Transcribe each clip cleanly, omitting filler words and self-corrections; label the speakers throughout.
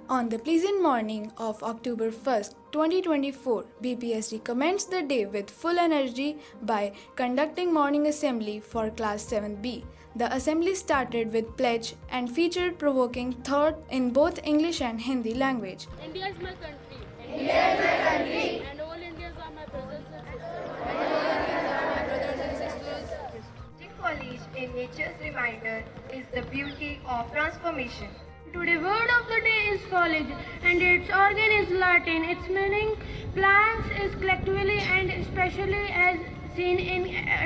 Speaker 1: On the pleasant morning of October 1st, 2024, BPSD commenced the day with full energy by conducting morning assembly for Class 7B. The assembly started with pledge and featured provoking thought in both English and Hindi language.
Speaker 2: India is my country. India is my country. And all Indians are my brothers and sisters.
Speaker 3: District College in nature's reminder is the beauty of transformation.
Speaker 2: Today word of the day is college and its organ is Latin. Its meaning plants is collectively and especially as seen in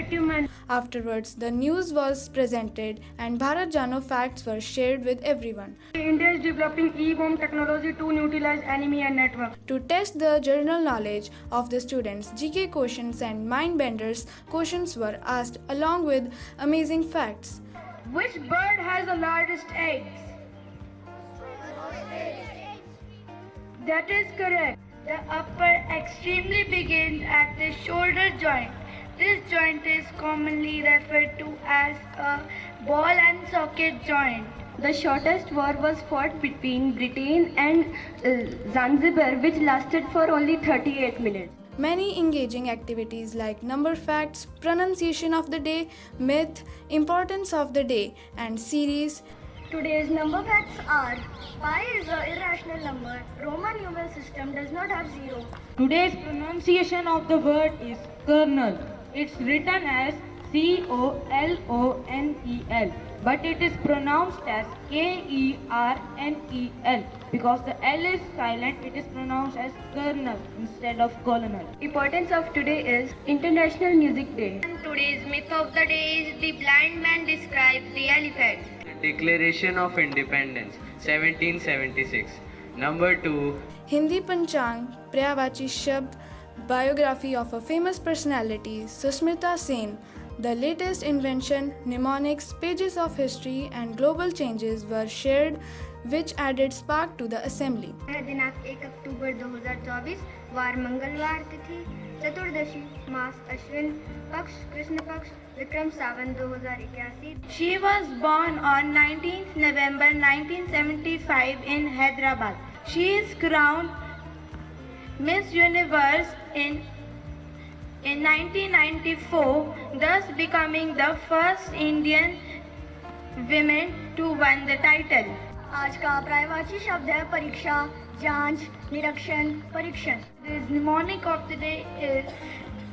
Speaker 2: human.
Speaker 1: Afterwards, the news was presented and Bharat Jano facts were shared with everyone.
Speaker 2: India is developing e-bomb technology to utilize enemy and network.
Speaker 1: To test the general knowledge of the students, GK questions and mind benders questions were asked along with amazing facts.
Speaker 2: Which bird has the largest eggs? That is correct. The upper extremely begins at the shoulder joint. This joint is commonly referred to as a ball and socket joint. The shortest war was fought between Britain and Zanzibar, which lasted for only 38 minutes.
Speaker 1: Many engaging activities like number facts, pronunciation of the day, myth, importance of the day, and series.
Speaker 2: Today's number facts are: pi is an irrational number. Roman numeral system does not have zero.
Speaker 4: Today's pronunciation of the word is kernel. It's written as Colonel, but it is pronounced as Kernel. Because the L is silent, it is pronounced as kernel instead of colonel.
Speaker 2: Importance of today is International Music Day. And today's myth of the day is the blind man describes the elephant.
Speaker 5: Declaration of Independence, 1776. Number 2.
Speaker 1: Hindi Panchang, Prayavachi Shabd, biography of a famous personality, Susmita Sen. The latest invention, mnemonics, pages of history and global changes were shared, which added spark to the assembly.
Speaker 2: दिनांक 1 अक्टूबर 2024 वार मंगलवार तिथि चतुर्दशी मास अश्विन पक्ष कृष्ण पक्ष विक्रम सावन 2081.
Speaker 4: She was born on 19th November 1975 in Hyderabad. She is crowned Miss Universe in 1994, thus becoming the first Indian woman to win the title.
Speaker 2: आज का पर्यायवाची शब्द है परीक्षा, जांच, निरीक्षण, परीक्षण. The mnemonic of the day is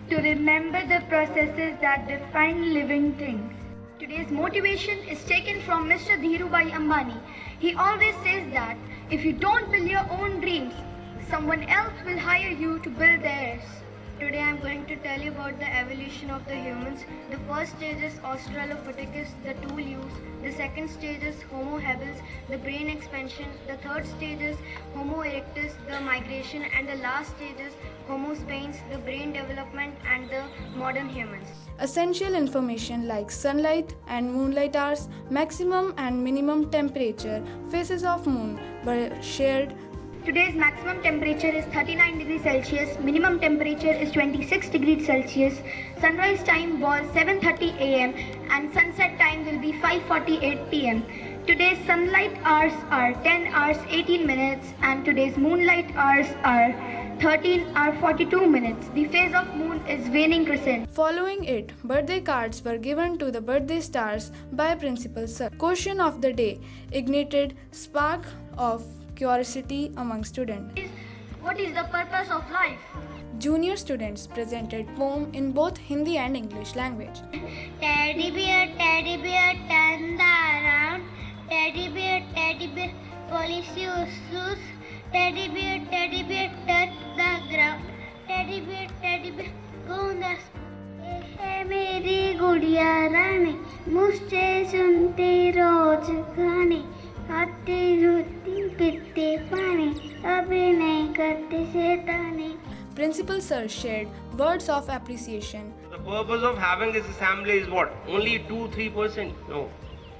Speaker 2: to remember the processes that define living things. Today's motivation is taken from Mr. Dhirubhai Ambani. He always says that if you don't build your own dreams, someone else will hire you to build theirs. Today I am going to tell you about the evolution of the humans. The first stage is Australopithecus, the tool use. The second stage is Homo habilis, the brain expansion. The third stage is Homo erectus, the migration. And the last stage is Homo sapiens, the brain development and the modern humans.
Speaker 1: Essential information like sunlight and moonlight hours, maximum and minimum temperature, phases of moon were shared.
Speaker 2: Today's maximum temperature is 39 degrees Celsius, minimum temperature is 26 degrees Celsius, sunrise time was 7:30 am and sunset time will be 5:48 pm. Today's sunlight hours are 10 hours 18 minutes and today's moonlight hours are 13 hours 42 minutes. The phase of moon is waning crescent.
Speaker 1: Following it, birthday cards were given to the birthday stars by Principal Sir. Question of the day ignited spark of curiosity among students.
Speaker 2: What is the purpose of life?
Speaker 1: Junior students presented poem in both Hindi and English language.
Speaker 2: Teddy bear, turn around. Teddy bear, polish your shoes. Teddy bear, touch the ground. Teddy bear, go on the है मेरी गुड़िया रानी मुझसे सुनते रोज गाने खाते रोती पीते पानी अभी नहीं करते शैतानी.
Speaker 1: Principal Sir shared words of appreciation.
Speaker 6: The purpose of having this assembly is what? Only 2-3%? No.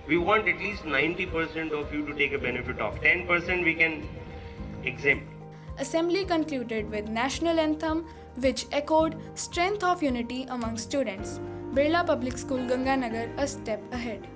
Speaker 6: We want at least 90% of you to take a benefit of. 10% we can exempt.
Speaker 1: Assembly concluded with national anthem, which echoed strength of unity among students. Birla Public School, Ganganagar, a step ahead.